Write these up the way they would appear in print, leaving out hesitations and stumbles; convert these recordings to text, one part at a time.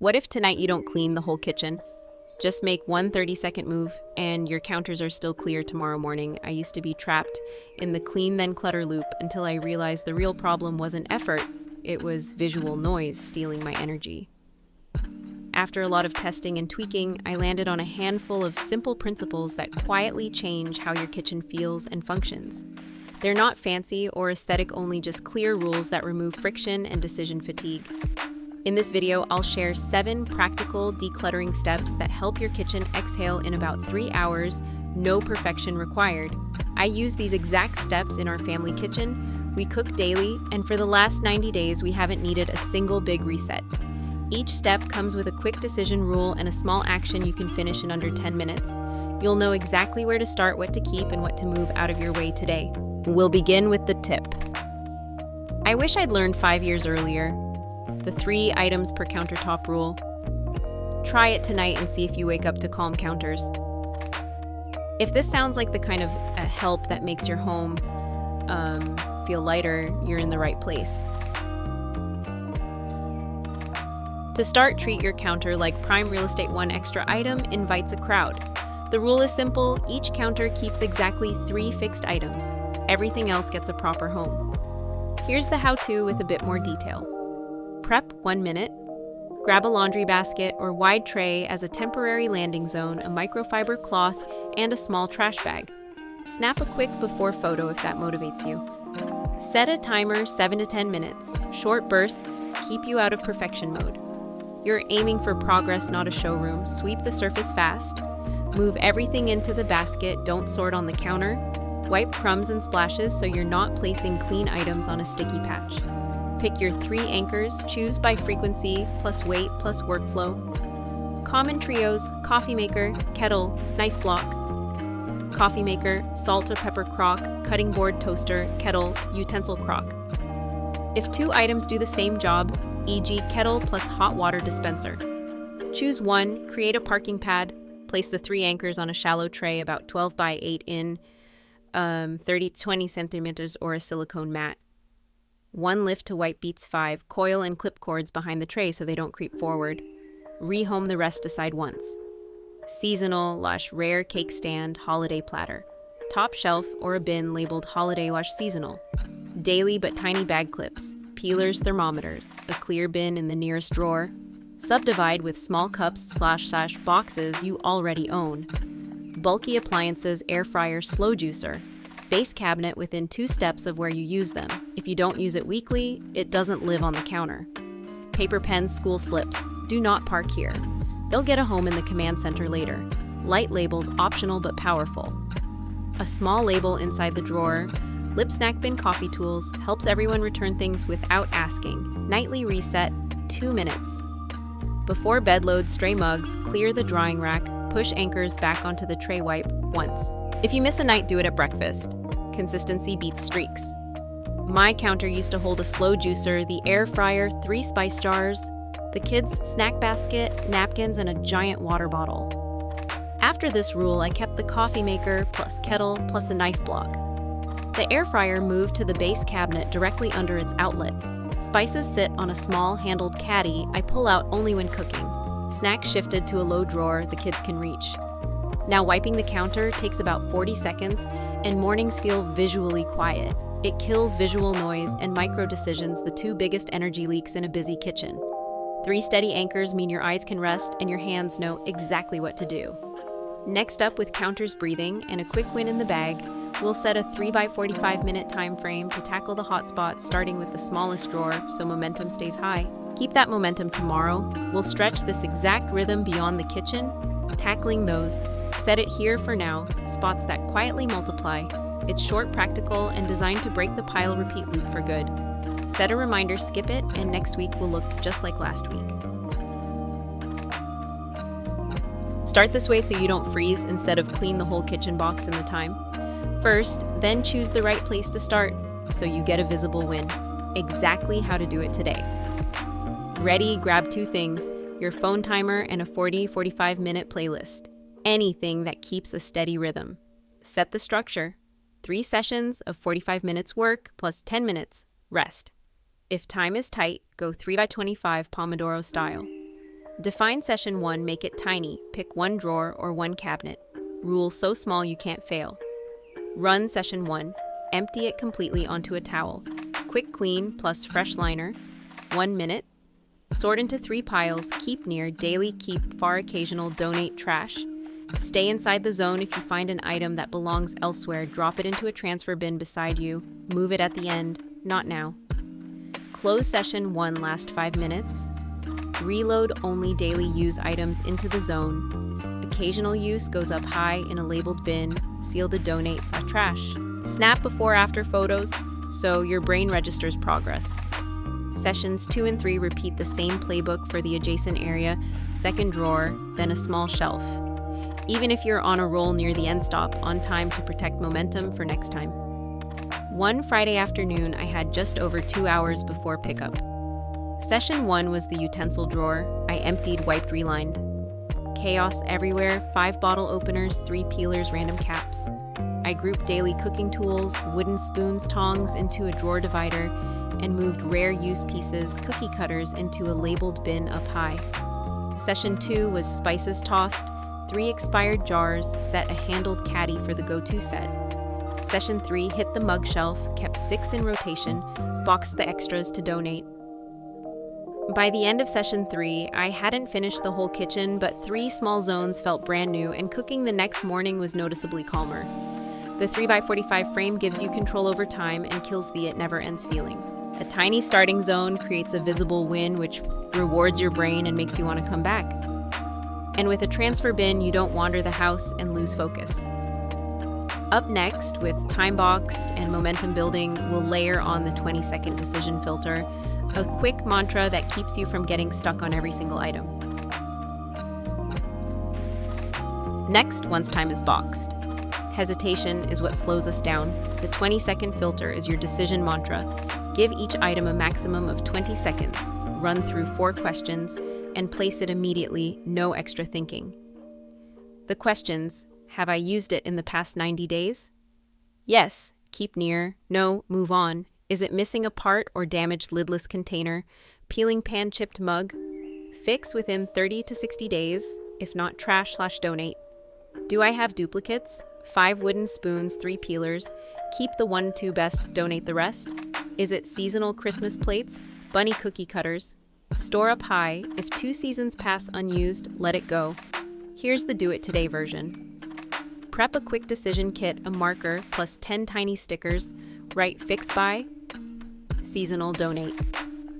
What if tonight you don't clean the whole kitchen? Just make one 30-second move and your counters are still clear tomorrow morning. I used to be trapped in the clean then clutter loop until I realized the real problem wasn't effort, it was visual noise stealing my energy. After a lot of testing and tweaking, I landed on a handful of simple principles that quietly change how your kitchen feels and functions. They're not fancy or aesthetic only, just clear rules that remove friction and decision fatigue. In this video, I'll share 7 practical decluttering steps that help your kitchen exhale in about 3 hours, no perfection required. I use these exact steps in our family kitchen. We cook daily, and for the last 90 days, we haven't needed a single big reset. Each step comes with a quick decision rule and a small action you can finish in under 10 minutes. You'll know exactly where to start, what to keep, and what to move out of your way today. We'll begin with the tip. I wish I'd learned 5 years earlier. The 3 items per countertop rule. Try it tonight and see if you wake up to calm counters. If this sounds like the kind of help that makes your home feel lighter, you're in the right place. To start, treat your counter like prime real estate. One extra item invites a crowd. The rule is simple: each counter keeps exactly 3 fixed items. Everything else gets a proper home. Here's the how-to with a bit more detail. Prep 1 minute. Grab a laundry basket or wide tray as a temporary landing zone, a microfiber cloth, and a small trash bag. Snap a quick before photo if that motivates you. Set a timer 7 to 10 minutes. Short bursts keep you out of perfection mode. You're aiming for progress, not a showroom. Sweep the surface fast. Move everything into the basket. Don't sort on the counter. Wipe crumbs and splashes so you're not placing clean items on a sticky patch. Pick your 3 anchors, choose by frequency, plus weight, plus workflow. Common trios: coffee maker, kettle, knife block. Coffee maker, salt or pepper crock, cutting board toaster, kettle, utensil crock. If 2 items do the same job, e.g. kettle plus hot water dispenser. Choose one, create a parking pad, place the 3 anchors on a shallow tray about 12 by 8 in 30-20 centimeters or a silicone mat. 1 lift to wipe beats 5, coil and clip cords behind the tray so they don't creep forward. Rehome the rest aside once. Seasonal/rare cake stand, holiday platter. Top shelf or a bin labeled holiday/seasonal. Daily but tiny bag clips, peelers, thermometers, a clear bin in the nearest drawer. Subdivide with small cups/boxes you already own. Bulky appliances, air fryer, slow juicer. Base cabinet within 2 steps of where you use them. If you don't use it weekly, it doesn't live on the counter. Paper pens, school slips. Do not park here. They'll get a home in the command center later. Light labels, optional but powerful. A small label inside the drawer. Lip snack bin, coffee tools. Helps everyone return things without asking. Nightly reset, 2 minutes. Before bed load, stray mugs. Clear the drying rack. Push anchors back onto the tray, wipe once. If you miss a night, do it at breakfast. Consistency beats streaks. My counter used to hold a slow juicer, the air fryer, 3 spice jars, the kids' snack basket, napkins, and a giant water bottle. After this rule, I kept the coffee maker plus kettle plus a knife block. The air fryer moved to the base cabinet directly under its outlet. Spices sit on a small handled caddy I pull out only when cooking. Snacks shifted to a low drawer the kids can reach. Now wiping the counter takes about 40 seconds, and mornings feel visually quiet. It kills visual noise and micro decisions, the 2 biggest energy leaks in a busy kitchen. 3 steady anchors mean your eyes can rest and your hands know exactly what to do. Next up, with counters breathing and a quick win in the bag, we'll set a 3 by 45 minute time frame to tackle the hot spots, starting with the smallest drawer so momentum stays high. Keep that momentum tomorrow. We'll stretch this exact rhythm beyond the kitchen, tackling those. Set it here for now, spots that quietly multiply. It's short, practical, and designed to break the pile repeat loop for good. Set a reminder, skip it, and next week will look just like last week. Start this way so you don't freeze instead of clean the whole kitchen box in the time. First, then choose the right place to start so you get a visible win. Exactly how to do it today. Ready, grab 2 things, your phone timer and a 40-45 minute playlist. Anything that keeps a steady rhythm. Set the structure. 3 sessions of 45 minutes work plus 10 minutes rest. If time is tight, go 3 by 25 Pomodoro style. Define session 1, make it tiny. Pick one drawer or one cabinet. Rule so small you can't fail. Run session 1. Empty it completely onto a towel. Quick clean plus fresh liner. 1 minute. Sort into 3 piles. Keep near. Daily, keep far. Occasional. Donate trash. Stay inside the zone. If you find an item that belongs elsewhere, drop it into a transfer bin beside you. Move it at the end. Not now. Close session 1. Last 5 minutes. Reload only daily use items into the zone. Occasional use goes up high in a labeled bin. Seal the donate/trash. Snap before-after photos so your brain registers progress. Sessions 2 and 3 repeat the same playbook for the adjacent area, second drawer, then a small shelf. Even if you're on a roll near the end stop, on time to protect momentum for next time. One Friday afternoon, I had just over 2 hours before pickup. Session 1 was the utensil drawer. I emptied, wiped, relined. Chaos everywhere, 5 bottle openers, 3 peelers, random caps. I grouped daily cooking tools, wooden spoons, tongs into a drawer divider, and moved rare use pieces, cookie cutters, into a labeled bin up high. Session 2 was spices tossed, 3 expired jars, set a handled caddy for the go-to set. Session 3 hit the mug shelf, kept 6 in rotation, boxed the extras to donate. By the end of session 3, I hadn't finished the whole kitchen, but 3 small zones felt brand new, and cooking the next morning was noticeably calmer. The 3x45 frame gives you control over time and kills the it never ends feeling. A tiny starting zone creates a visible win, which rewards your brain and makes you want to come back. And with a transfer bin, you don't wander the house and lose focus. Up next, with time boxed and momentum building, we'll layer on the 20-second decision filter, a quick mantra that keeps you from getting stuck on every single item. Next, once time is boxed. Hesitation is what slows us down. The 20-second filter is your decision mantra. Give each item a maximum of 20 seconds. Run through 4 questions and place it immediately, no extra thinking. The questions: have I used it in the past 90 days? Yes, keep near. No, move on. Is it missing a part or damaged lidless container? Peeling pan chipped mug? Fix within 30 to 60 days, if not trash/donate. Do I have duplicates? 5 wooden spoons, 3 peelers. Keep the 1-2 best, donate the rest. Is it seasonal Christmas plates? Bunny cookie cutters? Store up high. If 2 seasons pass unused, let it go. Here's the do it today version. Prep a quick decision kit, a marker, plus 10 tiny stickers. Write fix by, seasonal, donate.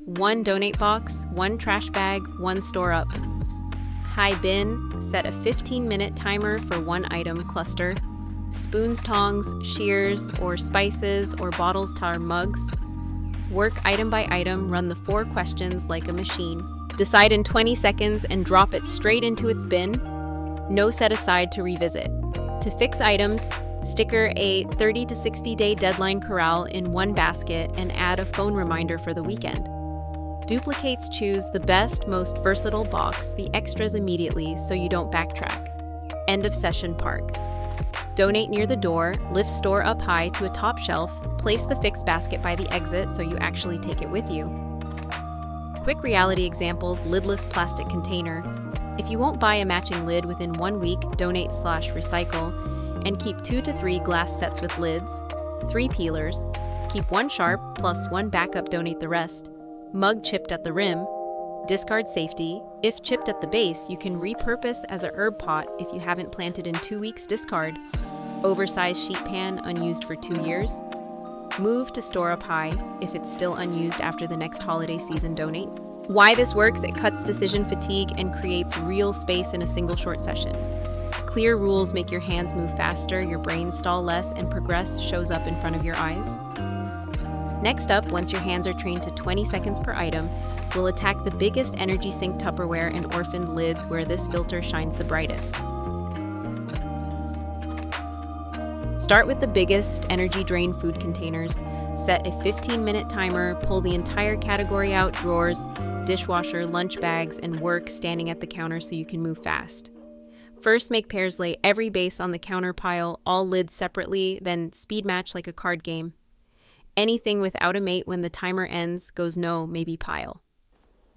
1 donate box, 1 trash bag, 1 store up. High bin, set a 15-minute timer for 1 item cluster. Spoons, tongs, shears, or spices, or bottles, tar, mugs. Work item by item, run the 4 questions like a machine. Decide in 20 seconds and drop it straight into its bin. No set aside to revisit. To fix items, sticker a 30 to 60 day deadline corral in 1 basket and add a phone reminder for the weekend. Duplicates, choose the best, most versatile box, the extras immediately so you don't backtrack. End of session park. Donate near the door, lift store up high to a top shelf, place the fixed basket by the exit so you actually take it with you. Quick reality examples: lidless plastic container. If you won't buy a matching lid within 1 week, donate/recycle, and keep 2 to 3 glass sets with lids, 3 peelers, keep 1 sharp plus 1 backup, donate the rest. Mug chipped at the rim, discard safety. If chipped at the base, you can repurpose as a herb pot. If you haven't planted in 2 weeks, discard. Oversized sheet pan, unused for 2 years. Move to store up high. If it's still unused after the next holiday season, donate. Why this works: it cuts decision fatigue and creates real space in a single short session. Clear rules make your hands move faster, your brain stall less, and progress shows up in front of your eyes. Next up, once your hands are trained to 20 seconds per item, we'll attack the biggest energy sink Tupperware and orphaned lids, where this filter shines the brightest. Start with the biggest energy drain food containers. Set a 15-minute timer, pull the entire category out: drawers, dishwasher, lunch bags, and work standing at the counter so you can move fast. First, make pairs, lay every base on the counter pile, all lids separately, then speed match like a card game. Anything without a mate when the timer ends goes no, maybe pile.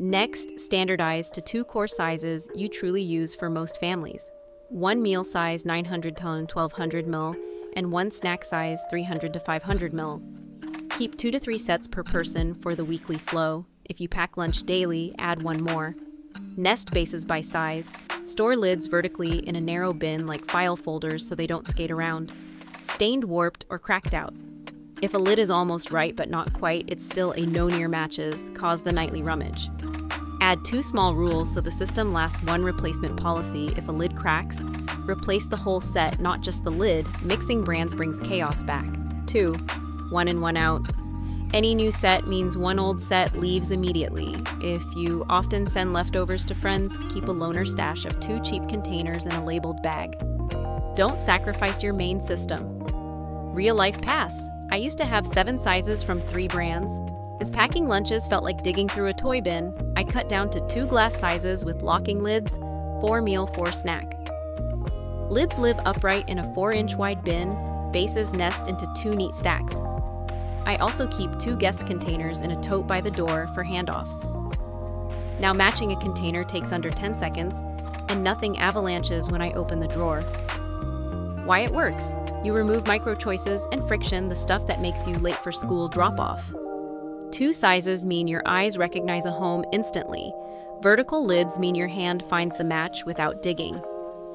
Next, standardize to 2 core sizes you truly use for most families. 1 meal size 900 to 1200 ml and 1 snack size 300 to 500 ml. Keep 2 to 3 sets per person for the weekly flow. If you pack lunch daily, add 1 more. Nest bases by size. Store lids vertically in a narrow bin like file folders so they don't skate around. Stained, warped, or cracked out. If a lid is almost right but not quite, it's still a no near matches, cause the nightly rummage. Add 2 small rules so the system lasts 1 replacement policy. If a lid cracks, replace the whole set, not just the lid. Mixing brands brings chaos back. 2. 1 in, 1 out. Any new set means 1 old set leaves immediately. If you often send leftovers to friends, keep a loaner stash of 2 cheap containers in a labeled bag. Don't sacrifice your main system. Real life pass. I used to have 7 sizes from 3 brands. As packing lunches felt like digging through a toy bin, I cut down to 2 glass sizes with locking lids, 4 meal, 4 snack. Lids live upright in a 4-inch wide bin, bases nest into 2 neat stacks. I also keep 2 guest containers in a tote by the door for handoffs. Now matching a container takes under 10 seconds, and nothing avalanches when I open the drawer. Why it works? You remove micro choices and friction, the stuff that makes you late for school drop-off. 2 sizes mean your eyes recognize a home instantly. Vertical lids mean your hand finds the match without digging.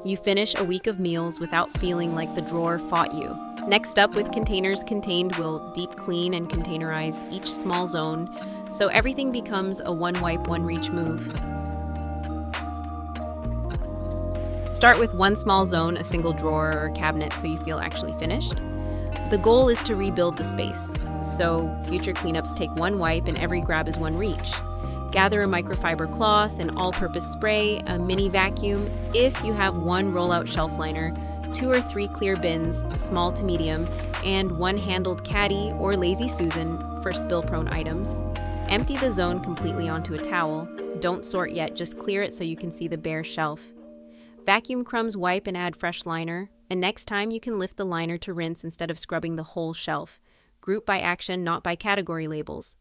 You finish a week of meals without feeling like the drawer fought you. Next up, with containers contained, we'll deep clean and containerize each small zone, so everything becomes a one-wipe, one-reach move. Start with 1 small zone, a single drawer or cabinet, so you feel actually finished. The goal is to rebuild the space, so future cleanups take 1 wipe and every grab is 1 reach. Gather a microfiber cloth, an all-purpose spray, a mini vacuum. If you have 1 roll-out shelf liner, 2 or 3 clear bins, small to medium, and 1 handled caddy or lazy Susan for spill-prone items. Empty the zone completely onto a towel. Don't sort yet, just clear it so you can see the bare shelf. Vacuum crumbs, wipe, and add fresh liner. And next time you can lift the liner to rinse instead of scrubbing the whole shelf. Group by action, not by category labels.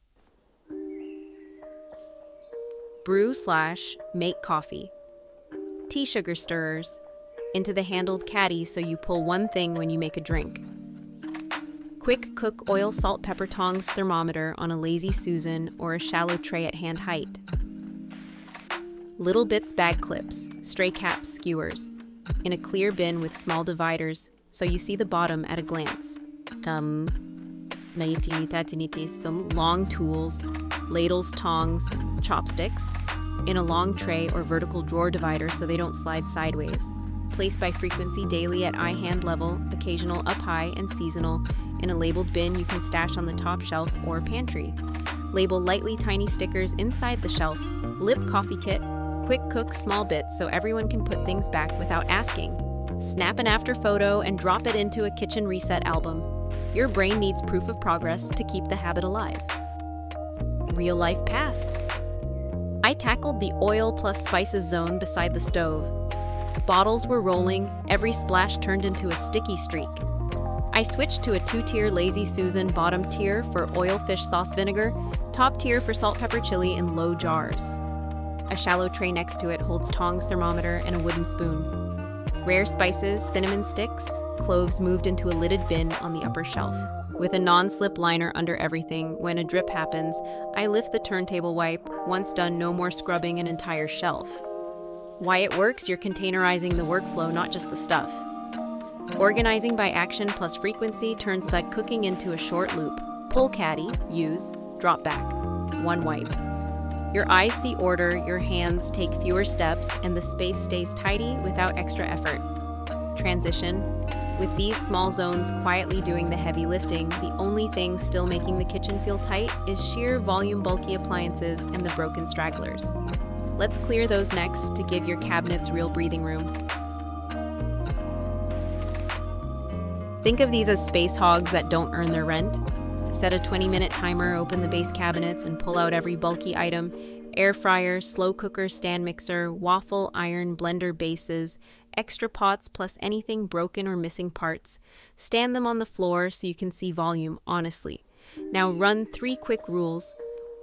Brew/make coffee. Tea sugar stirrers. Into the handled caddy so you pull 1 thing when you make a drink. Quick cook oil, salt, pepper tongs, thermometer on a lazy Susan or a shallow tray at hand height. Little bits bag clips, stray caps, skewers. In a clear bin with small dividers so you see the bottom at a glance. Some long tools, ladles, tongs, chopsticks. In a long tray or vertical drawer divider so they don't slide sideways. Place by frequency, daily at eye-hand level, occasional up high, and seasonal. In a labeled bin you can stash on the top shelf or pantry. Label lightly tiny stickers inside the shelf. Lip coffee kit. Quick cook small bits so everyone can put things back without asking. Snap an after photo and drop it into a kitchen reset album. Your brain needs proof of progress to keep the habit alive. Real life pass. I tackled the oil plus spices zone beside the stove. Bottles were rolling, every splash turned into a sticky streak. I switched to a 2-tier Lazy Susan, bottom tier for oil fish sauce vinegar, top tier for salt pepper chili in low jars. A shallow tray next to it holds tongs, thermometer, and a wooden spoon. Rare spices, cinnamon sticks, cloves moved into a lidded bin on the upper shelf. With a non-slip liner under everything, when a drip happens, I lift the turntable wipe. Once done, no more scrubbing an entire shelf. Why it works? You're containerizing the workflow, not just the stuff. Organizing by action plus frequency turns that cooking into a short loop. Pull caddy, use, drop back. 1 wipe. Your eyes see order, your hands take fewer steps, and the space stays tidy without extra effort. Transition. With these small zones quietly doing the heavy lifting, the only thing still making the kitchen feel tight is sheer volume bulky appliances and the broken stragglers. Let's clear those next to give your cabinets real breathing room. Think of these as space hogs that don't earn their rent. Set a 20-minute timer, open the base cabinets, and pull out every bulky item. Air fryer, slow cooker, stand mixer, waffle, iron, blender bases, extra pots plus anything broken or missing parts. Stand them on the floor so you can see volume honestly. Now run 3 quick rules.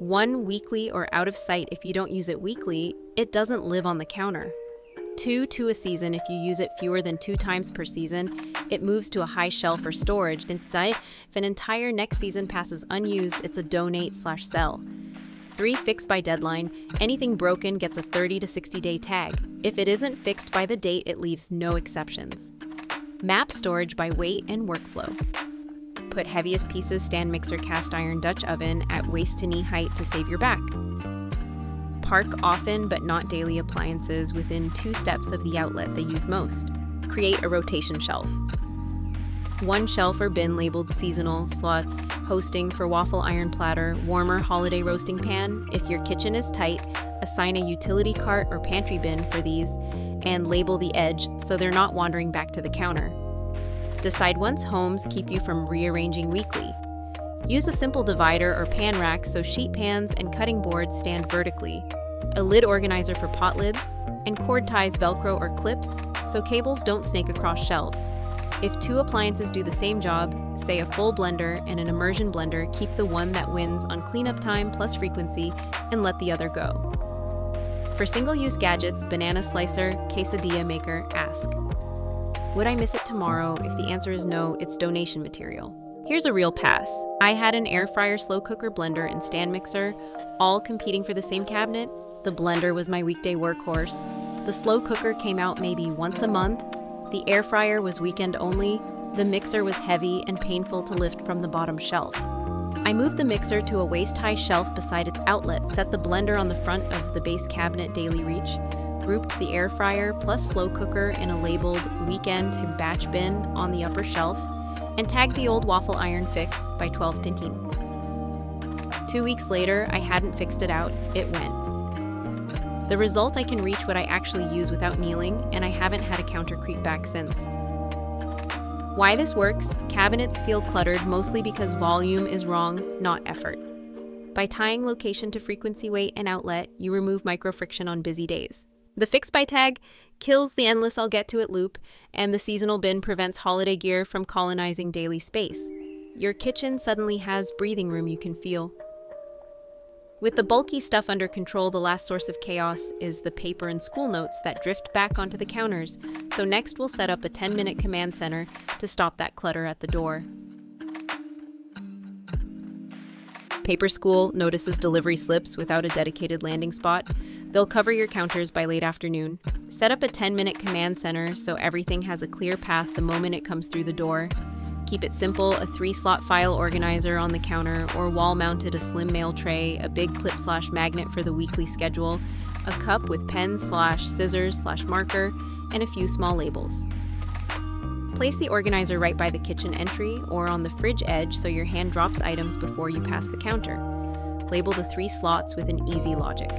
1 weekly or out of sight if you don't use it weekly, it doesn't live on the counter. 2 to a season if you use it fewer than 2 times per season, it moves to a high shelf for storage. If an entire next season passes unused, it's a donate/sell. 3, fixed by deadline. Anything broken gets a 30 to 60-day tag. If it isn't fixed by the date, it leaves no exceptions. Map storage by weight and workflow. Put heaviest pieces stand mixer cast iron Dutch oven at waist to knee height to save your back. Park often but not daily appliances within 2 steps of the outlet they use most. Create a rotation shelf. 1 shelf or bin labeled seasonal slot hosting for waffle iron platter, warmer holiday roasting pan. If your kitchen is tight, assign a utility cart or pantry bin for these and label the edge so they're not wandering back to the counter. Decide once homes keep you from rearranging weekly. Use a simple divider or pan rack so sheet pans and cutting boards stand vertically. A lid organizer for pot lids, and cord ties Velcro or clips so cables don't snake across shelves. If 2 appliances do the same job, say a full blender and an immersion blender, keep the one that wins on cleanup time plus frequency and let the other go. For single-use gadgets, banana slicer, quesadilla maker, ask. Would I miss it tomorrow? If the answer is no, it's donation material. Here's a real pass. I had an air fryer, slow cooker, blender, and stand mixer, all competing for the same cabinet. The blender was my weekday workhorse. The slow cooker came out maybe once a month. The air fryer was weekend only. The mixer was heavy and painful to lift from the bottom shelf. I moved the mixer to a waist-high shelf beside its outlet, set the blender on the front of the base cabinet daily reach, grouped the air fryer plus slow cooker in a labeled weekend and batch bin on the upper shelf, and tagged the old waffle iron fix by 12 tinting. 2 weeks later, I hadn't fixed it out, it went. The result, I can reach what I actually use without kneeling, and I haven't had a counter creep back since. Why this works? Cabinets feel cluttered mostly because volume is wrong, not effort. By tying location to frequency, weight, and outlet, you remove micro-friction on busy days. The Fix by tag kills the endless I'll get to it loop, and the seasonal bin prevents holiday gear from colonizing daily space. Your kitchen suddenly has breathing room you can feel. With the bulky stuff under control, the last source of chaos is the paper and school notes that drift back onto the counters, so next we'll set up a 10-minute command center to stop that clutter at the door. Paper School notices delivery slips without a dedicated landing spot. They'll cover your counters by late afternoon. Set up a 10-minute command center so everything has a clear path the moment it comes through the door. Keep it simple, a 3-slot file organizer on the counter, or wall-mounted a slim mail tray, a big clip/magnet for the weekly schedule, a cup with pen/scissors/marker, and a few small labels. Place the organizer right by the kitchen entry or on the fridge edge so your hand drops items before you pass the counter. Label the 3 slots with an easy logic.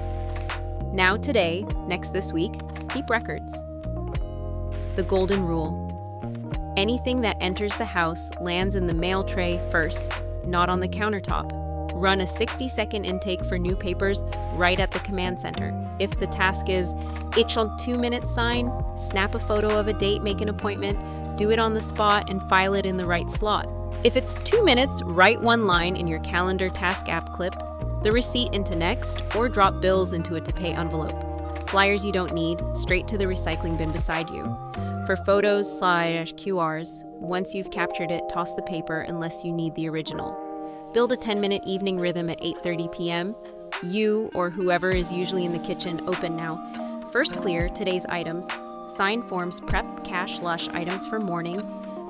Now today, next this week, keep records. The golden rule. Anything that enters the house lands in the mail tray first, not on the countertop. Run a 60-second intake for new papers right at the command center. If the task is, itch on 2 minutes sign, snap a photo of a date, make an appointment, do it on the spot, and file it in the right slot. If it's 2 minutes, write 1 line in your calendar task app clip, the receipt into next, or drop bills into a to pay envelope. Flyers you don't need, straight to the recycling bin beside you. For photos/QRs, once you've captured it, toss the paper unless you need the original. Build a 10-minute evening rhythm at 8:30 p.m. You, or whoever is usually in the kitchen, open now. First clear today's items. Sign forms prep cache/items for morning.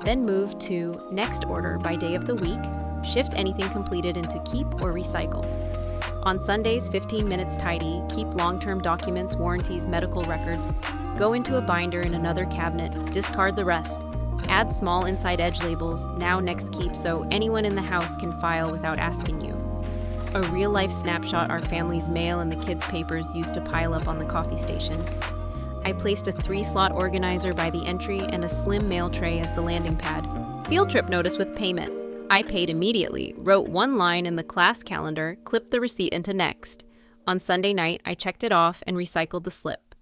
Then move to next order by day of the week. Shift anything completed into keep or recycle. On Sundays, 15 minutes tidy. Keep long-term documents, warranties, medical records. Go into a binder in another cabinet. Discard the rest. Add small inside edge labels, now next keep, so anyone in the house can file without asking you. A real-life snapshot our family's mail and the kids' papers used to pile up on the coffee station. I placed a 3-slot organizer by the entry and a slim mail tray as the landing pad. Field trip notice with payment. I paid immediately, wrote 1 line in the class calendar, clipped the receipt into next. On Sunday night, I checked it off and recycled the slip.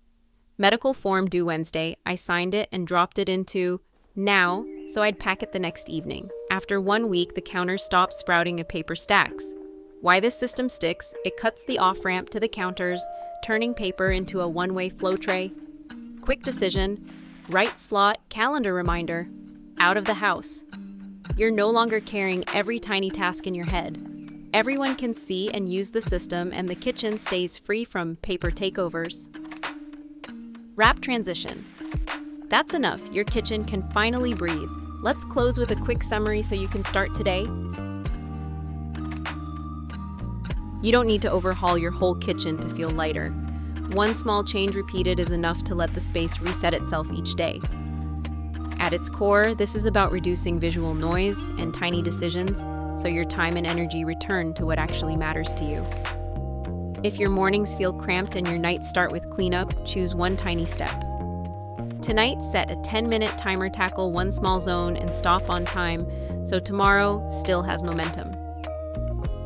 Medical form due Wednesday, I signed it and dropped it into now, so I'd pack it the next evening. After 1 week, the counter stopped sprouting of paper stacks. Why this system sticks: it cuts the off-ramp to the counters, turning paper into a one-way flow tray. Quick decision, right slot, calendar reminder, out of the house. You're no longer carrying every tiny task in your head. Everyone can see and use the system, and the kitchen stays free from paper takeovers. Wrap transition. That's enough. Your kitchen can finally breathe. Let's close with a quick summary so you can start today. You don't need to overhaul your whole kitchen to feel lighter. One small change repeated is enough to let the space reset itself each day. At its core, this is about reducing visual noise and tiny decisions, so your time and energy return to what actually matters to you. If your mornings feel cramped and your nights start with cleanup, choose one tiny step. Tonight, set a 10-minute timer, tackle one small zone, and stop on time, so tomorrow still has momentum.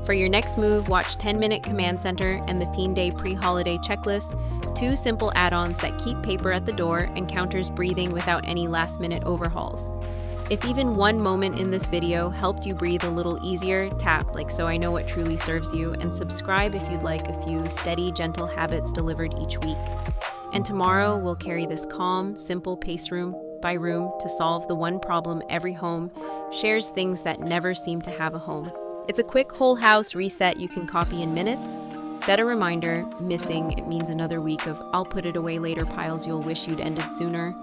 For your next move, watch 10-Minute Command Center and the Fiend Day pre-holiday checklist, two simple add-ons that keep paper at the door and counters breathing without any last-minute overhauls. If even one moment in this video helped you breathe a little easier, tap like so I know what truly serves you, and subscribe if you'd like a few steady, gentle habits delivered each week. And tomorrow we'll carry this calm, simple pace room by room to solve the one problem every home shares: things that never seem to have a home. It's a quick whole house reset you can copy in minutes. Set a reminder. Missing, it means another week of "I'll put it away later" piles you'll wish you'd ended sooner.